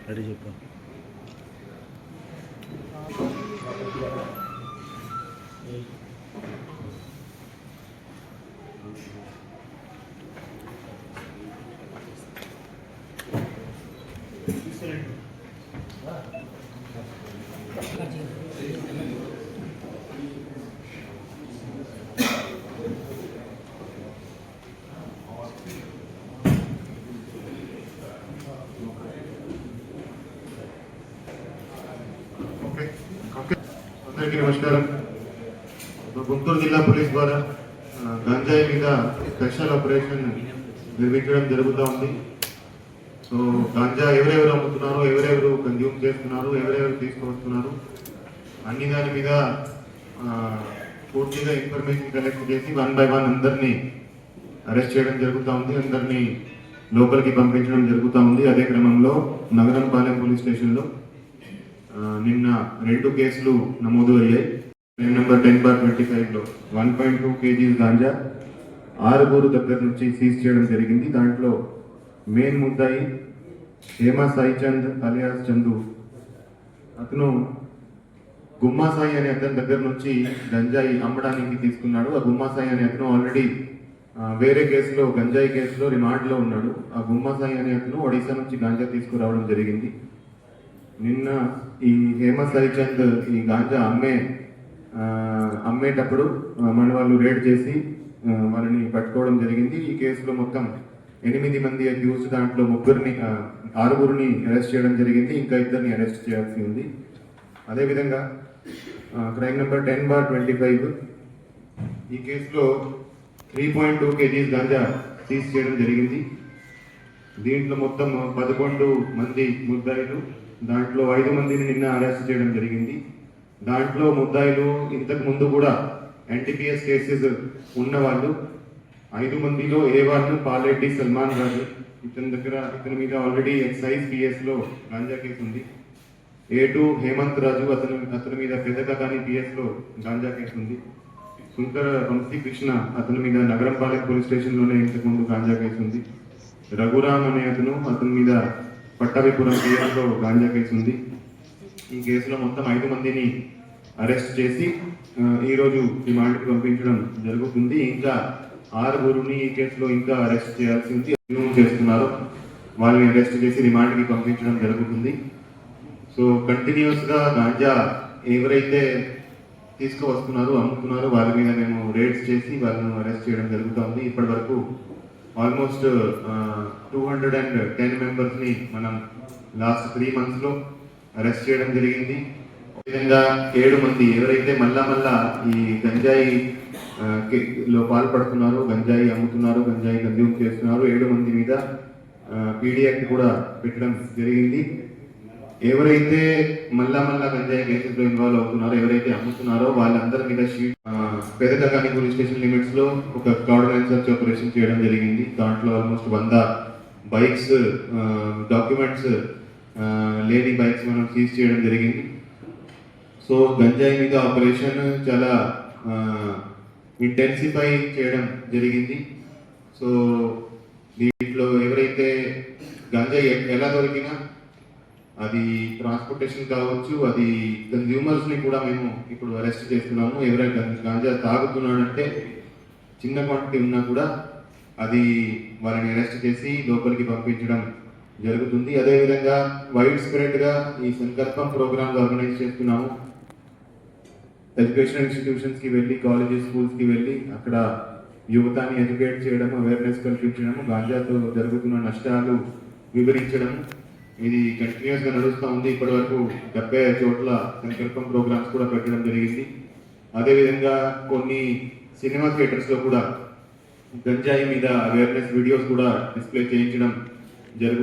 Ready చెప్పు. అందరికీ నమస్కారం. గుంటూరు జిల్లా పోలీస్ ద్వారా గంజాయి మీద స్పెషల్ ఆపరేషన్ నిర్వహించడం జరుగుతూ ఉంది. సో గంజా ఎవరెవరు అమ్ముతున్నారు, ఎవరెవరు కన్జ్యూమ్ చేస్తున్నారు, ఎవరెవరు తీసుకువస్తున్నారు అన్ని దాని మీద పూర్తిగా ఇన్ఫర్మేషన్ కలెక్ట్ చేసి 1 by 1 అందరినీ అరెస్ట్ చేయడం జరుగుతూ ఉంది. అందరినీ లోపలికి పంపించడం జరుగుతూ ఉంది. అదే క్రమంలో నగరంపాలెం పోలీస్ స్టేషన్లో నిన్న 2 కేసులు నమోదు అయ్యాయి. నెంబర్ 10/25లో 1.2 kgs గాంజా 6 దగ్గర నుంచి సీజ్ చేయడం జరిగింది. దాంట్లో మెయిన్ ముద్దాయి హేమా సాయి చంద్ అలియాస్ చందు, అతను గుమ్మా సాయి అనే అతని దగ్గర నుంచి గంజాయి అమ్మడానికి తీసుకున్నాడు. ఆ గుమ్మా సాయి అనే అతను ఆల్రెడీ వేరే కేసులో గంజాయి కేసులో రిమాండ్లో ఉన్నాడు. ఆ గుమ్మా సాయి అనే అతను ఒడిశా నుంచి గాంజా తీసుకురావడం జరిగింది. నిన్న ఈ హేమ సాయి చంద్ ఈ గాంజా అమ్మేటప్పుడు మన వాళ్ళు రేడ్ చేసి వాళ్ళని పట్టుకోవడం జరిగింది. ఈ కేసులో మొత్తం 8 మంది అక్యూజ్డ్, దాంట్లో 6 అరెస్ట్ చేయడం జరిగింది. ఇంకా 2 అరెస్ట్ చేయాల్సి ఉంది. అదేవిధంగా క్రైమ్ నెంబర్ 10/25 ఈ కేసులో 3.2 kgs గాంజా సీజ్ చేయడం జరిగింది. దీంట్లో మొత్తం 11 మంది ముద్దాయిలు, దాంట్లో 5 మందిని నిన్న అరెస్ట్ చేయడం జరిగింది. దాంట్లో ముద్దాయిలు ఇంతకు ముందు కూడా NTPS కేసెస్ ఉన్నవాళ్ళు 5 మందిలో A1 పాలెడ్డి సల్మాన్ రాజు, ఇతని మీద ఆల్రెడీ ఎక్సైజ్ PS లో గాంజా కేసు ఉంది. A2 హేమంత్ రాజు, అతని మీద పెదకకాని PS లో గాంజా కేసు ఉంది. శంకర వంశీ కృష్ణ, అతని మీద నగరంపాలెం పోలీస్ స్టేషన్లోనే ఇంతకు ముందు గాంజా కేసు ఉంది. రఘురామ్ అనే అతని మీద పట్టాభిపురం PS లో గాంజా కేసు ఉంది. ఈ కేసులో మొత్తం 5 మందిని అరెస్ట్ చేసి ఈరోజు రిమాండ్కి పంపించడం జరుగుతుంది. ఇంకా 6 ఈ కేసులో ఇంకా అరెస్ట్ చేయాల్సి ఉంది. చేస్తున్నారు, వాళ్ళని అరెస్ట్ చేసి రిమాండ్కి పంపించడం జరుగుతుంది. సో కంటిన్యూస్గా గాంజా ఎవరైతే తీసుకువస్తున్నారో అమ్ముతున్నారో వాళ్ళ మీద మేము రేడ్స్ చేసి వాళ్ళను అరెస్ట్ చేయడం జరుగుతుంది. ఇప్పటి వరకు ఆల్మోస్ట్ 210 మెంబర్స్ని మనం లాస్ట్ 3 monthsలో అరెస్ట్ చేయడం జరిగింది. విధంగా 7 మంది ఎవరైతే మళ్ళా ఈ గంజాయి లో పాల్పడుతున్నారు, గంజాయి అమ్ముతున్నారు, గంజాయి కన్జ్యూమ్ చేస్తున్నారు, 7 మంది మీద PD యాక్ట్ కూడా పెట్టడం జరిగింది. ఎవరైతే మళ్ళా గంజాయి కేసెస్లో ఇన్వాల్వ్ అవుతున్నారో, ఎవరైతే అమ్ముతున్నారో వాళ్ళందరి మీద పెదకకాని పోలీస్ స్టేషన్ లిమిట్స్లో ఒక ఆర్డినెన్స్ సర్చ్ ఆపరేషన్ చేయడం జరిగింది. దాంట్లో ఆల్మోస్ట్ 100 బైక్స్, డాక్యుమెంట్స్ లేని బైక్స్ మనం సీజ్ చేయడం జరిగింది. సో గంజాయి మీద ఆపరేషన్ చాలా ఇంటెన్సిఫై చేయడం జరిగింది. సో దీంట్లో ఎవరైతే గంజాయి ఎలా దొరికినా అది ట్రాన్స్పోర్టేషన్ కావచ్చు, అది కన్జ్యూమర్స్ని కూడా మేము ఇప్పుడు అరెస్ట్ చేస్తున్నాము. ఎవరైనా గాంజా తాగుతున్నాడంటే చిన్న క్వాంటిటీ ఉన్నా కూడా అది వాళ్ళని అరెస్ట్ చేసి లోపలికి పంపించడం జరుగుతుంది. అదేవిధంగా వైడ్ స్ప్రెడ్గా ఈ సంకల్పం ప్రోగ్రామ్స్ ఆర్గనైజ్ చేస్తున్నాము. ఎడ్యుకేషన్ ఇన్స్టిట్యూషన్స్కి వెళ్ళి, కాలేజెస్, స్కూల్స్కి వెళ్ళి అక్కడ యువతని ఎడ్యుకేట్ చేయడం, అవేర్నెస్ కల్పించడము, గాంజాతో జరుగుతున్న నష్టాలు వివరించడం, ఇది కంటిన్యూస్గా నడుస్తూ ఉంది. ఇప్పటి వరకు 70 చోట్ల సంకల్పం ప్రోగ్రామ్స్ కూడా పెట్టడం జరిగింది. అదేవిధంగా కొన్ని సినిమా థియేటర్స్లో కూడా గంజాయి మీద అవేర్నెస్ వీడియోస్ కూడా డిస్ప్లే చేయించడం జరుగుతుంది.